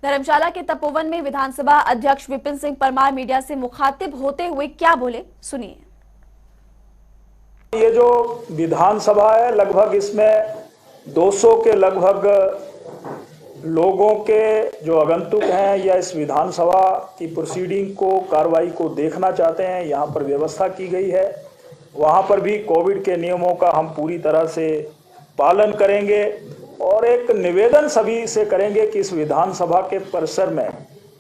धर्मशाला के तपोवन में विधानसभा अध्यक्ष विपिन सिंह परमार मीडिया से मुखातिब होते हुए क्या बोले, सुनिए। ये जो विधानसभा है, लगभग इसमें 200 के लगभग लोगों के जो आगंतुक हैं या इस विधानसभा की प्रोसीडिंग को, कार्रवाई को देखना चाहते हैं, यहाँ पर व्यवस्था की गई है। वहाँ पर भी कोविड के नियमों का हम पूरी तरह से पालन करेंगे और एक निवेदन सभी से करेंगे कि इस विधानसभा के परिसर में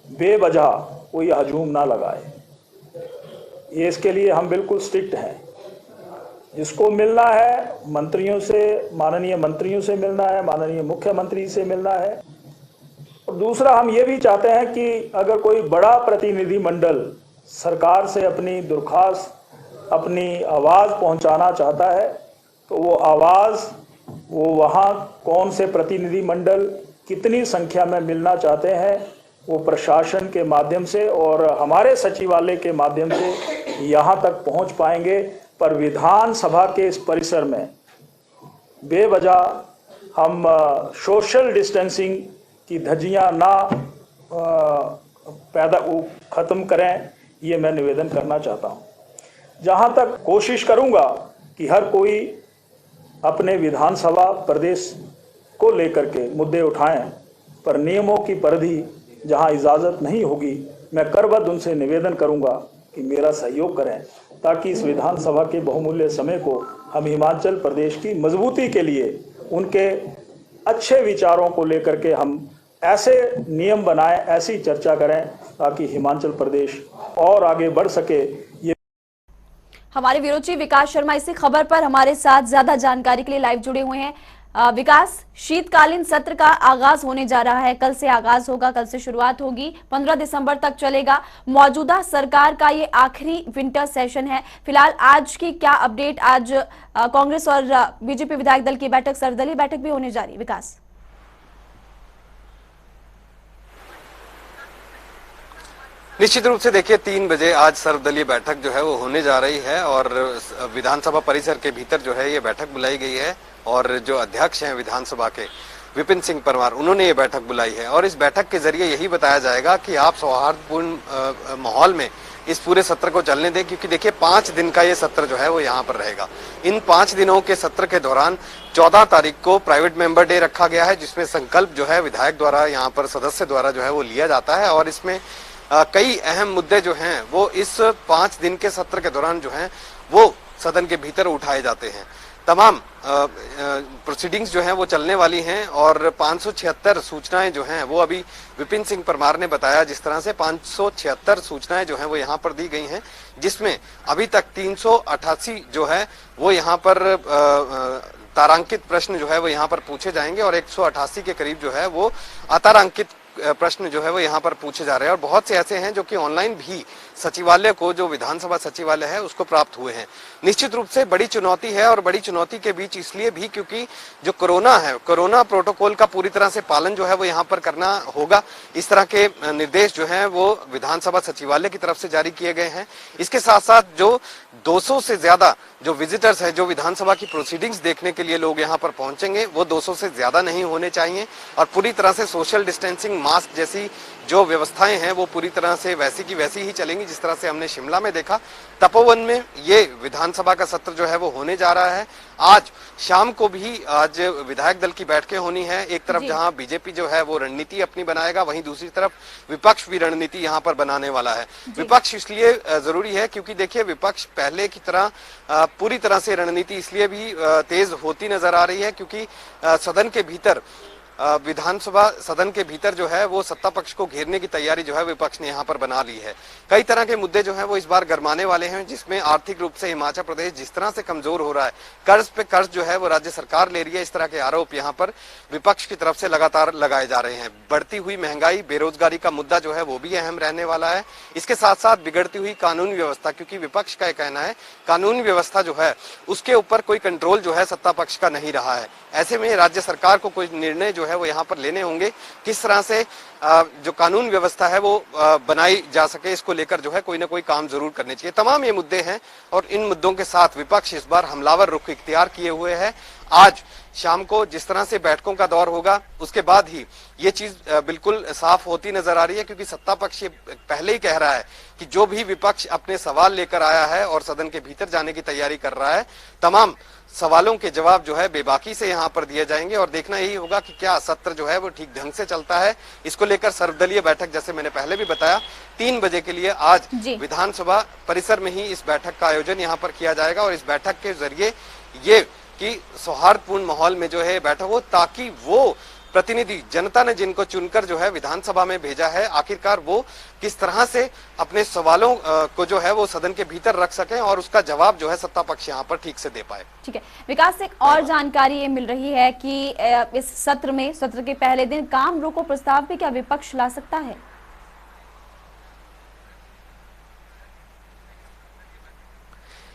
बेवजह कोई हजूम ना लगाए। ये इसके लिए हम बिल्कुल स्ट्रिक्ट हैं। जिसको मिलना है मंत्रियों से, माननीय मंत्रियों से मिलना है, माननीय मुख्यमंत्री से मिलना है। और दूसरा, हम ये भी चाहते हैं कि अगर कोई बड़ा प्रतिनिधिमंडल सरकार से अपनी दरख्वास्त, अपनी आवाज़ पहुंचाना चाहता है तो वो आवाज़, वो वहाँ कौन से प्रतिनिधिमंडल कितनी संख्या में मिलना चाहते हैं, वो प्रशासन के माध्यम से और हमारे सचिवालय के माध्यम से यहाँ तक पहुँच पाएंगे। पर विधानसभा के इस परिसर में बेवजह हम सोशल डिस्टेंसिंग की धज्जियां ना ख़त्म करें, ये मैं निवेदन करना चाहता हूं। जहां तक कोशिश करूंगा कि हर कोई अपने विधानसभा प्रदेश को लेकर के मुद्दे उठाएं, पर नियमों की परिधि जहां इजाज़त नहीं होगी, मैं करबद्ध उनसे निवेदन करूंगा कि मेरा सहयोग करें, ताकि इस विधानसभा के बहुमूल्य समय को हम हिमाचल प्रदेश की मजबूती के लिए उनके अच्छे विचारों को लेकर के हम ऐसे नियम बनाएं, ऐसी चर्चा करें ताकि हिमाचल प्रदेश और आगे बढ़ सके। ये हमारे विरोची विकास शर्मा इसी खबर पर हमारे साथ ज्यादा जानकारी के लिए लाइव जुड़े हुए हैं। विकास, शीतकालीन सत्र का आगाज होने जा रहा है, कल से आगाज होगा, कल से शुरुआत होगी, 15 दिसंबर तक चलेगा। मौजूदा सरकार का ये आखिरी विंटर सेशन है। फिलहाल आज की क्या अपडेट? आज कांग्रेस और बीजेपी विधायक दल की बैठक, सर्वदलीय बैठक भी होने जा रही है। विकास, निश्चित रूप से देखिए 3 बजे आज सर्वदलीय बैठक जो है वो होने जा रही है और विधानसभा परिसर के भीतर जो है ये बैठक बुलाई गई है और जो अध्यक्ष हैं विधानसभा के विपिन सिंह परमार, उन्होंने ये बैठक बुलाई है और इस बैठक के जरिए यही बताया जाएगा कि आप सौहार्दपूर्ण माहौल में इस पूरे सत्र को चलने दें, क्योंकि देखिए 5 दिन का ये सत्र जो है वो यहाँ पर रहेगा। इन 5 दिनों के सत्र के दौरान 14 तारीख को प्राइवेट मेंबर डे रखा गया है, जिसमें संकल्प जो है विधायक द्वारा, यहाँ पर सदस्य द्वारा जो है वो लिया जाता है और इसमें कई अहम मुद्दे जो हैं वो इस 5 दिन के सत्र के दौरान जो हैं वो सदन के भीतर उठाए जाते हैं। तमाम प्रोसीडिंग्स जो हैं वो चलने वाली हैं और 576 सूचनाएं जो हैं वो अभी विपिन सिंह परमार ने बताया, जिस तरह से 576 सूचनाएं जो हैं वो यहाँ पर दी गई हैं, जिसमें अभी तक 388 जो है वो यहाँ पर तारांकित प्रश्न जो है वो यहाँ पर पूछे जाएंगे और 188 के करीब जो है वो अतारांकित प्रश्न जो है वो यहाँ पर पूछे जा रहे हैं और बहुत से ऐसे हैं जो कि ऑनलाइन भी सचिवालय को, जो विधानसभा सचिवालय है, उसको प्राप्त हुए हैं। निश्चित रूप से बड़ी चुनौती है और बड़ी चुनौती के बीच इसलिए भी क्योंकि जो कोरोना है, कोरोना प्रोटोकॉल का पूरी तरह से पालन जो है वो यहाँ पर करना होगा। इस तरह के निर्देश जो हैं वो विधानसभा सचिवालय की तरफ से जारी किए गए हैं। इसके साथ साथ जो 200 से ज्यादा जो विजिटर्स है, जो विधानसभा की प्रोसीडिंग्स देखने के लिए लोग यहाँ पर पहुंचेंगे, वो 200 से ज्यादा नहीं होने चाहिए और पूरी तरह से सोशल डिस्टेंसिंग, मास्क जैसी जो व्यवस्थाएं हैं वो पूरी तरह से वैसी की वैसी ही चलेंगी, जिस तरह से हमने शिमला में देखा। तपोवन में ये विधानसभा का सत्र जो है वो होने जा रहा है। आज शाम को भी आज विधायक दल की बैठकें होनी है। एक तरफ जहां बीजेपी जो है वो रणनीति अपनी बनाएगा, वहीं दूसरी तरफ विपक्ष भी रणनीति यहां पर बनाने वाला है। विपक्ष इसलिए जरूरी है क्योंकि देखिए विपक्ष पहले की तरह पूरी तरह से रणनीति इसलिए भी तेज होती नजर आ रही है क्योंकि सदन के भीतर, विधानसभा सदन के भीतर जो है वो सत्ता पक्ष को घेरने की तैयारी जो है विपक्ष ने यहाँ पर बना ली है। कई तरह के मुद्दे जो हैं वो इस बार गरमाने वाले हैं, जिसमें आर्थिक रूप से हिमाचल प्रदेश जिस तरह से कमजोर हो रहा है, कर्ज पे कर्ज जो है वो राज्य सरकार ले रही है, इस तरह के आरोप यहाँ पर विपक्ष की तरफ से लगातार लगाए जा रहे हैं। बढ़ती हुई महंगाई, बेरोजगारी का मुद्दा जो है वो भी अहम रहने वाला है। इसके साथ साथ बिगड़ती हुई कानून व्यवस्था, क्योंकि विपक्ष का कहना है कानून व्यवस्था जो है उसके ऊपर कोई कंट्रोल जो है सत्ता पक्ष का नहीं रहा है। ऐसे में राज्य सरकार को कोई निर्णय जो है वो यहाँ पर लेने होंगे, किस तरह से जो कानून व्यवस्था है वो बनाई जा सके, इसको लेकर जो है कोई ना कोई काम जरूर करने चाहिए। तमाम ये मुद्दे हैं और इन मुद्दों के साथ विपक्ष इस बार हमलावर रुख इख्तियार किए हुए है। आज शाम को जिस तरह से बैठकों का दौर होगा उसके बाद ही ये चीज बिल्कुल साफ होती नजर आ रही है, क्योंकि सत्ता पक्ष ये पहले ही कह रहा है कि जो भी विपक्ष अपने सवाल लेकर आया है और सदन के भीतर जाने की तैयारी कर रहा है, तमाम सवालों के जवाब जो है बेबाकी से यहाँ पर दिए जाएंगे और देखना यही होगा कि क्या सत्र जो है वो ठीक ढंग से चलता है। इसको लेकर सर्वदलीय बैठक, जैसे मैंने पहले भी बताया, 3 बजे के लिए आज विधानसभा परिसर में ही इस बैठक का आयोजन यहाँ पर किया जाएगा और इस बैठक के जरिए ये कि सौहार्दपूर्ण माहौल में जो है बैठक हो, ताकि वो प्रतिनिधि जनता ने जिनको चुनकर जो है विधानसभा में भेजा है, आखिरकार वो किस तरह से अपने सवालों को जो है वो सदन के भीतर रख सकें और उसका जवाब जो है सत्ता पक्ष यहाँ पर ठीक से दे पाए। ठीक है विकास, एक और जानकारी ये मिल रही है कि इस सत्र के पहले दिन काम रोको प्रस्ताव भी क्या विपक्ष ला सकता है?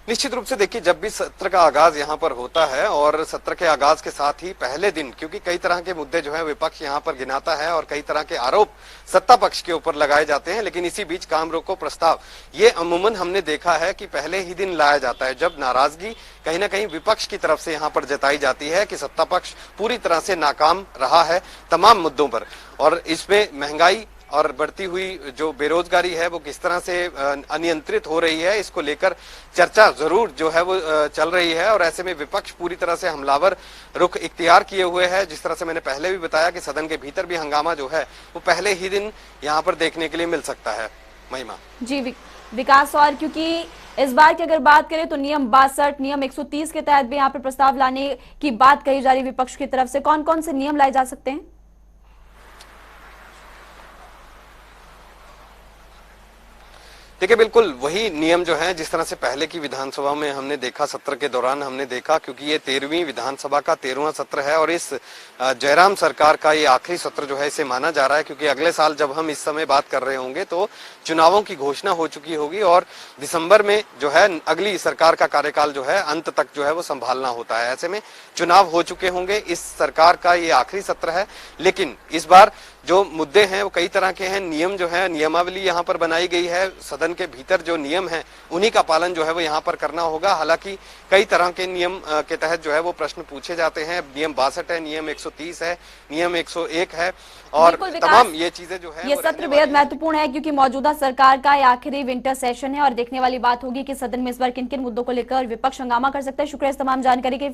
निश्चित रूप से देखिए, जब भी सत्र का आगाज यहाँ पर होता है और सत्र के आगाज के साथ ही पहले दिन, क्योंकि कई तरह के मुद्दे जो है विपक्ष यहाँ पर गिनाता है और कई तरह के आरोप सत्ता पक्ष के ऊपर लगाए जाते हैं, लेकिन इसी बीच काम रोको प्रस्ताव ये अमूमन हमने देखा है कि पहले ही दिन लाया जाता है, जब नाराजगी कहीं ना कहीं विपक्ष की तरफ से यहाँ पर जताई जाती है कि सत्ता पक्ष पूरी तरह से नाकाम रहा है तमाम मुद्दों पर। और इसमें महंगाई और बढ़ती हुई जो बेरोजगारी है वो किस तरह से अनियंत्रित हो रही है, इसको लेकर चर्चा जरूर जो है वो चल रही है और ऐसे में विपक्ष पूरी तरह से हमलावर रुख इख्तियार किए हुए है। जिस तरह से मैंने पहले भी बताया कि सदन के भीतर भी हंगामा जो है वो पहले ही दिन यहाँ पर देखने के लिए मिल सकता है। महिमा जी विकास, और क्योंकि इस बार की अगर बात करें तो नियम 62, नियम 130 के तहत भी यहाँ पर प्रस्ताव लाने की बात कही जा रही विपक्ष की तरफ से, कौन कौन से नियम लाए जा सकते हैं? देखिए, बिल्कुल वही नियम जो है जिस तरह से पहले की विधानसभा में हमने देखा, सत्र के दौरान हमने देखा, क्योंकि ये 13वीं विधानसभा का 13वां सत्र है और इस जयराम सरकार का ये आखिरी सत्र जो है इसे माना जा रहा है, क्योंकि अगले साल जब हम इस समय बात कर रहे होंगे तो चुनावों की घोषणा हो चुकी होगी और दिसंबर में जो है अगली सरकार का कार्यकाल जो है अंत तक जो है वो संभालना होता है। ऐसे में चुनाव हो चुके होंगे, इस सरकार का ये आखिरी सत्र है, लेकिन इस बार जो मुद्दे हैं वो कई तरह के हैं। नियम जो है, नियमावली यहाँ पर बनाई गई है, सदन के भीतर जो नियम है उन्हीं का पालन जो है वो यहाँ पर करना होगा। हालांकि कई तरह के नियम के तहत जो है वो प्रश्न पूछे जाते हैं। नियम 62 है, नियम 130 है, नियम 101 है और तमाम ये चीजें जो है ये सत्र बेहद महत्वपूर्ण है, क्योंकि मौजूदा सरकार का ये आखिरी विंटर सेशन है और देखने वाली बात होगी कि सदन में इस बार किन किन मुद्दों को लेकर विपक्ष हंगामा कर सकता है। शुक्रिया इस तमाम जानकारी के